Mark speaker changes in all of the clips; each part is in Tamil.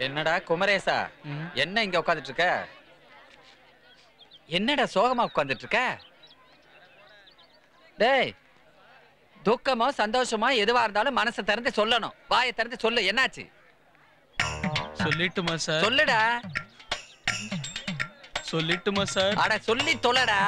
Speaker 1: என்னடா குமரேசா, என்ன இங்க உட்கார்ந்துட்டு இருக்க? என்னடா சோகமா உட்கார்ந்துட்டு இருக்க? டேய், துக்கமோ சந்தோஷமோ எதுவா இருந்தாலும் மனசை திறந்து சொல்லணும். வாயை திறந்து சொல்லு, என்னாச்சு?
Speaker 2: சொல்லிட்டுமா சார்?
Speaker 1: சொல்லுடா.
Speaker 2: சொல்லிட்டுமா சார்?
Speaker 1: அட சொல்லி தொலைடா.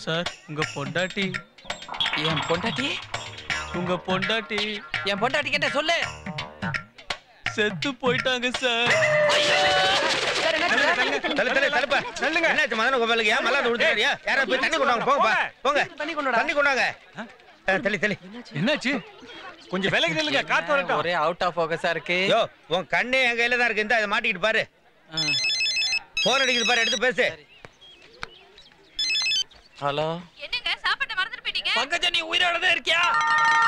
Speaker 2: சார், உங்க பொண்டாட்டி.
Speaker 1: என் பொண்டாட்டி?
Speaker 2: உங்க பொண்டாட்டி.
Speaker 1: என் பொண்டாட்டி கிட்ட சொல்லு.
Speaker 2: செத்து போயிட்டாங்க சார்.
Speaker 3: என்னாச்சு மதன கோபாலுக்கு? ஏன் மல்லாந்து விழுந்துறியா? யாரா போய் தண்ணி கொண்டாங்க, போங்கப்பா போங்க. தண்ணி கொண்டாங்க. தள்ளி தள்ளி.
Speaker 2: என்னாச்சு? கொஞ்சம் விலகி நில்லுங்க, காத்து வரட்டும்.
Speaker 1: ஒரே அவுட் ஆஃப் ஃபோக்கஸா இருக்கு.
Speaker 3: யோ, உன் கண்ணே என் கையில தான் இருக்கு. இந்த இதை மாட்டிக்கிட்டு பாரு. போன் அடிக்குது பாரு, எடுத்து பேசு.
Speaker 1: ஹலோ.
Speaker 4: என்னங்க சாப்பாட்டை மறந்துட்டு போயிட்டீங்க?
Speaker 1: பங்கஜ, நீ உயிரோட தான் இருக்கியா?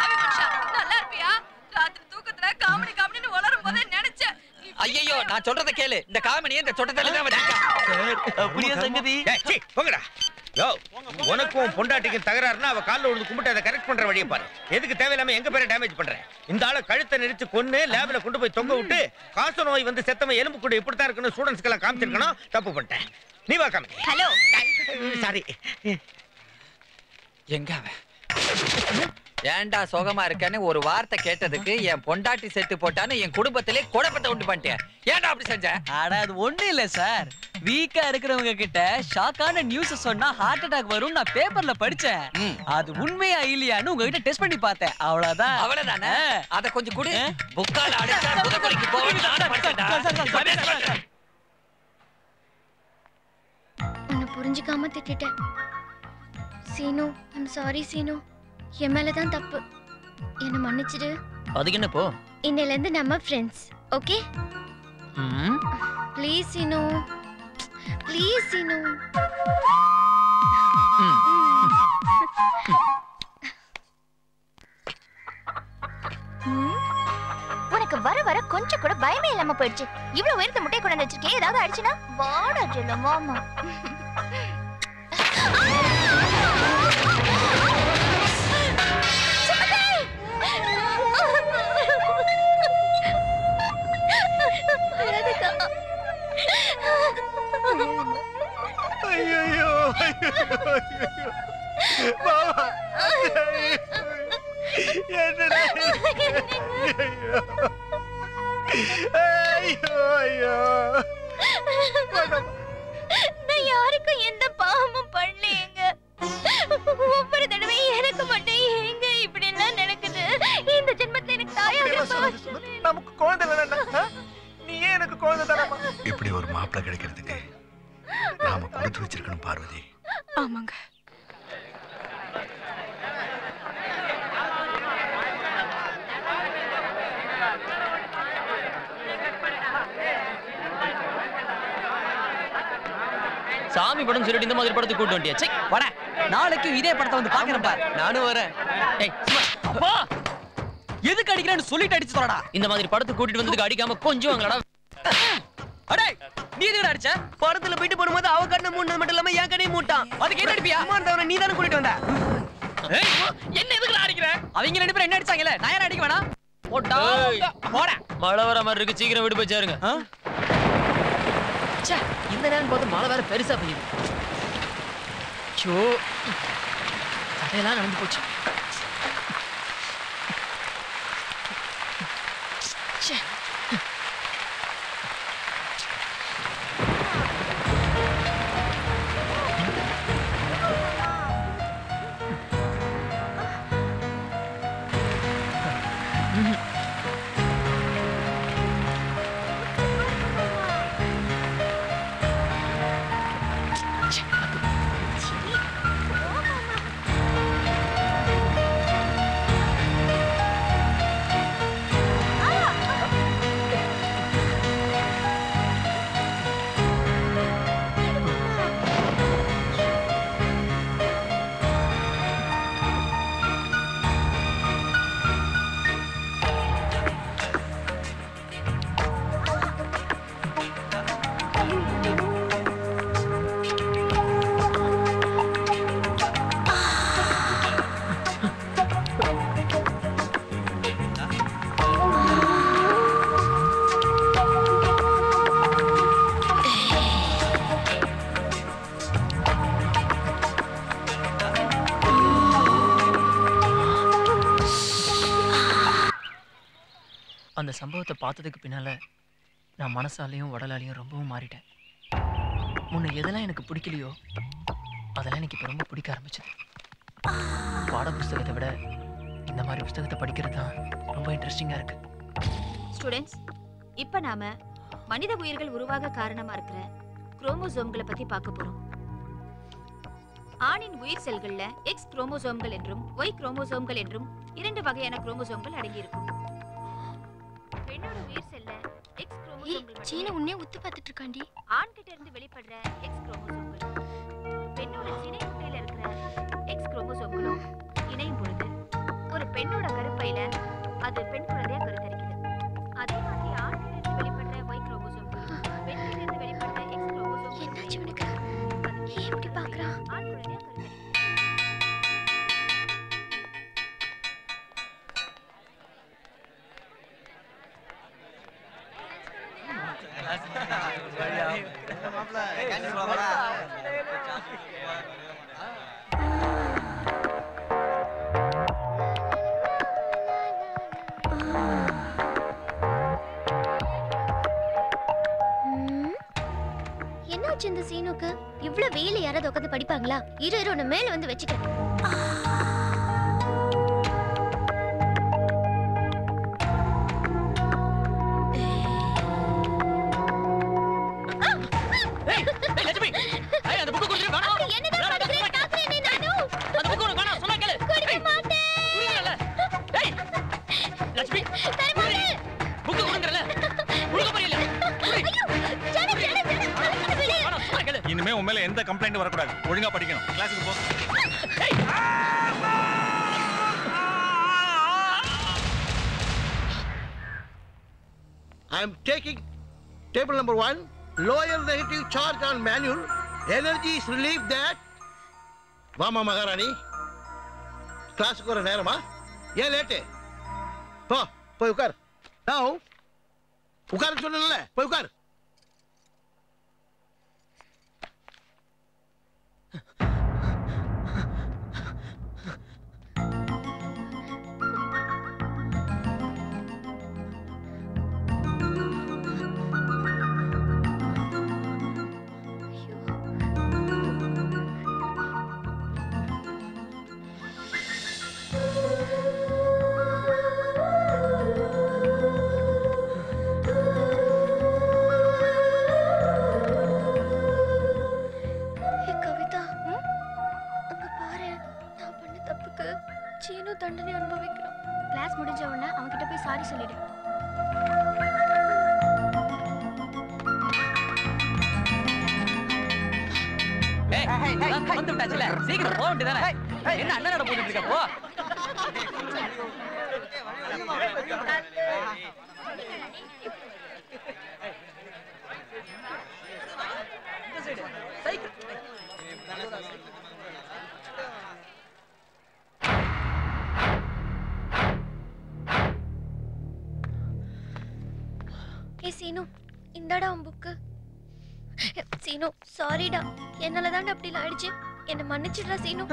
Speaker 4: ஆவி மனுஷா, நல்லா இருப்பியா? ராத்திரி தூக்கத்துல காமெடி காமெடின்னு உளரும் போதே நினைச்சேன்.
Speaker 1: ஐயோ, நான் சொல்றத கேளு. இந்த காமெடியை இந்த சொட்டத்தல தான் வச்சிருக்கா.
Speaker 2: அப்படியே சங்கதி.
Speaker 3: ஏய், போங்கடா. யோ, உனக்கும் பொண்டாட்டிக்கும் தகராறுனா அவ கால்ல விழுந்து கும்பிட்டு அதை கரெக்ட் பண்ற வழியை பாரு. எதுக்கு தேவையில்லாம எங்க பேரை டேமேஜ் பண்ற? இந்த ஆளை கழுத்தை நெரிச்சு கொன்னு லேப்ல கொண்டு போய் தொங்க விட்டு காச நோய் வந்து செத்தவன் எலும்பு கூட இப்படித்தான் இருக்குன்னு ஸ்டூடெண்ட்ஸ்க்கு எல்லாம் காமிச்சிருக்கணும். தப்பு பண்ணிட்டேன். நீ வா காமி.
Speaker 4: ஹலோ.
Speaker 3: சாரி.
Speaker 1: எங்க அவன்? ஏன்டா சோகமா இருக்கேன்னு ஒரு வார்த்தை கேட்டதுக்கு என் பொண்டாட்டி செத்து போட்டான்னு என் குடும்பத்திலே குழப்பத்தை உண்டு பண்ணிட்டேன். ஏன்டா அப்படி செஞ்ச?
Speaker 5: அட அது ஒண்ணு இல்ல சார். வீக்கா இருக்கிறவங்க கிட்ட ஷாக்கான நியூஸ் சொன்னா ஹார்ட் அட்டாக் வரும் நான் பேப்பர்ல படிச்சேன். அது உண்மையா இல்லையான்னு உங்ககிட்ட டெஸ்ட் பண்ணி பார்த்தேன். அவ்வளவுதான்.
Speaker 1: அவ்வளவுதானே? அத கொஞ்சம் குடு. புக்கால அடிச்சா புதக்குழிக்கு போவேன்னு நானே படிச்சேன்டா.
Speaker 6: உன்னை புரிஞ்சுக்காம திட்டிட்டேன் சீனு. I'm sorry Seenu. என் மேலதான் தப்பு. என்ன மன்னிச்சிடு.
Speaker 5: அதுக்கு என்ன போ?
Speaker 6: இன்னையில இருந்து நம்ம friends. Okay? Please Seenu. Please Seenu.
Speaker 7: உனக்கு வர வர கொஞ்சம் கூட பயமே இல்லாம போயிடுச்சு. இவ்வளவு உயரத்தை முட்டை கொண்டு வச்சிருக்கேன். ஏதாவது அடிச்சுனா வாடா ஜெல்லமாமா.
Speaker 3: ஐயோ, பாவா. என்னடா? ஐயோ ஐயோ.
Speaker 7: நான் யாருக்கும் எந்த பாவமும் பண்ணலையேங்க. ஒவ்வொரு தடவை எனக்கு மட்டும் ஏங்க இப்படி எல்லாம் நடக்குது? இந்த ஜென்மத்துல எனக்கு தாயாக
Speaker 3: நமக்கு குழந்தை வேணாம்டா. நீ ஏன் எனக்கு குழந்தை தரமா?
Speaker 8: இப்படி ஒரு மாப்பிள்ளை கிடைக்கிறதுக்கு நாம கொடுத்து வச்சிருக்கணும் பார்வதி.
Speaker 4: ஆமாங்க.
Speaker 5: சாமி படம் சொல்லிட்டு இந்த மாதிரி படத்துக்கு கூட்டு வண்டியா? சே வாடா. நாளைக்கு இதே படத்தை வந்து பாக்குறேன் பார். நானும் வரேன். டேய் அப்பா, எதுக்கு அடிக்கிறேன்னு சொல்லிட்டு அடிச்சு தரடா. இந்த மாதிரி படத்துக்கு கூட்டிட்டு வந்ததுக்கு அடிக்காம கொஞ்சம் வாங்கடா. அடே, நீ எதுக்கு அடிச்ச? படத்துல போயிட்டு போடும்போது அவ கண்ணை மூடுனது மட்டும் இல்லாம என் கண்ணையும் மூட்டான். அதுக்கு என்ன அடிப்பியா? அம்மா இருந்தவன நீ தானே கூட்டிட்டு வந்த. ஏய், என்ன எதுக்கு அடிக்கிற? அவங்க ரெண்டு பேரும் என்ன அடிச்சாங்கல? நான் யார அடிக்க வேணாம். போடா போடா. மழை வர மாதிரி இருக்கு, சீக்கிரம் வீடு போய் சேருங்க. ச்சே, இந்த நேரம் பார்த்து மழை வேற பெருசா பெய்யுது. சோ சட்டையெல்லாம் நடந்து போச்சு. ச்சே. அந்த சம்பவத்தை பார்த்ததுக்கு பின்னால நான் மனசாலையும் உடலாலையும் ரொம்பவும் மாறிட்டேன். முன்ன எதெல்லாம் எனக்கு பிடிக்கலையோ அதெல்லாம் எனக்கு இப்போ ரொம்ப பிடிக்க ஆரம்பிச்சது. பாட புஸ்தகத்தை விட இந்த மாதிரி புஸ்தகத்தை படிக்கிறது தான் ரொம்ப இன்ட்ரெஸ்டிங்காக இருக்கு.
Speaker 9: ஸ்டூடெண்ட்ஸ், இப்போ நாம மனித உயிர்கள் உருவாக காரணமா இருக்கிற குரோமோசோம்களை பத்தி பார்க்க போறோம். ஆணின் உயிர் செல்கள்ல எக்ஸ் குரோமோசோம்கள் என்றும் ஒய் குரோமோசோம்கள் என்றும் 2 வகையான குரோமோசோம்கள் அடங்கி இருக்கும். பெண்ணோட உயிர் செல்ல எக்ஸ் குரோமோசோம்கள்
Speaker 6: சீன உன்னை உத்து பார்த்துட்டு இருக்காண்டி.
Speaker 9: ஆண் கிட்ட இருந்து வெளிப்படுற எக்ஸ் குரோமோசோம்கள் பெண்ணோட சினை முட்டையில இருக்கிற எக்ஸ் குரோமோசோம்களும் இணையும் பொழுது ஒரு பெண்ணோட கருப்பையில அது பெண் குழந்தையா கருத்தரிக்குது. அதே மாதிரி ஆண் கிட்ட இருந்து வெளிப்படுற ஒய் குரோமோசோம்கள் பெண் கிட்ட இருந்து வெளிப்படுற எக்ஸ் குரோமோசோம்கள்
Speaker 6: என்னாச்சு உனக்கு? ஏன் இப்படி பார்க்கறான்?
Speaker 9: ஆண் குழந்தையா கருத்தரிக்குது.
Speaker 6: என்னாச்சு இந்த சீனுக்கு? இவ்ளோ வெயில யாராவது உட்காந்து படிப்பாங்களா? இரு இரு உன்னை மேல வந்து வச்சுக்கிறேன்.
Speaker 2: இனிமே உன் மேல எந்த கம்ப்ளைண்ட் வரக்கூடாது. ஒழுங்கா படிக்கணும். கிளாஸுக்கு போ.
Speaker 10: I am taking table number 1, lower negative charge on manual. Energy is relieved that. வாமா மகாராணி, கிளாஸுக்கு வர நேரமா? ஏன் லேட்டு? போய் உட்கார். நான் உட்கார சொன்னேன்ல, போய் உட்கார்.
Speaker 6: தண்டனை அனுபவிக்கிறான். கிளாஸ் முடிஞ்ச உடனே அவன்கிட்ட போய் சாரி சொல்லிடு.
Speaker 5: வந்து விட்டாச்சுல, சீக்கிரம் போக வேண்டியதானே? என்ன அண்ணனோட போட்டுட்டு இருக்க? போ.
Speaker 6: சீனு, இந்தாடா உன் புக்கு. சீனு, சாரிடா, என்னாலதான் அப்படிலாம் ஆயிடுச்சு. என்ன மன்னிச்சிடுறா சீனு.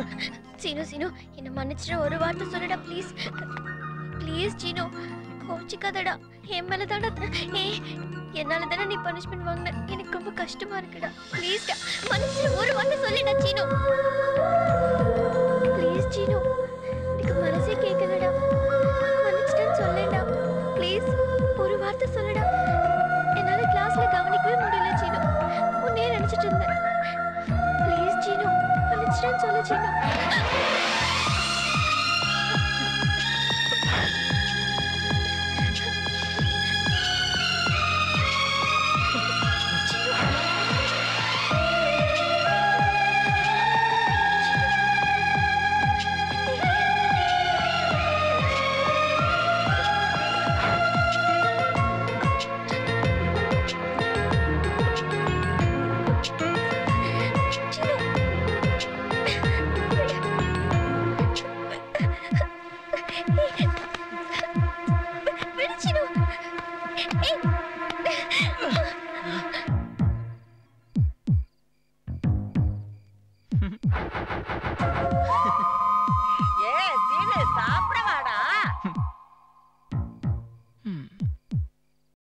Speaker 6: சீனு சீனு, என்ன மன்னிச்சிட, ஒரு வார்த்தை சொல்லுடா ப்ளீஸ். ப்ளீஸ் சீனு, கோச்சிக்காதடா. என் மேல தானே என்னால தானே நீ பனிஷ்மெண்ட் வாங்கின. எனக்கு ரொம்ப கஷ்டமா இருக்குடா. ப்ளீஸ்டா, மன்னிச்சிட, ஒரு வார்த்தை சொல்லுடா சீனு. ப்ளீஸ் சீனு, எனக்கு மனசே கேட்கலடா. மன்னிச்சிட்டேன்னு சொல்லேடா. ப்ளீஸ் ஒரு வார்த்தை சொல்லுடா. என்னால கிளாஸ்ல கவனிக்கவே முடியல சீனு. உன்னையே நினைச்சிட்டு இருந்தேன். ப்ளீஸ் சீனு, மன்னிச்சிட்டேன்னு சொல்லு சீனு.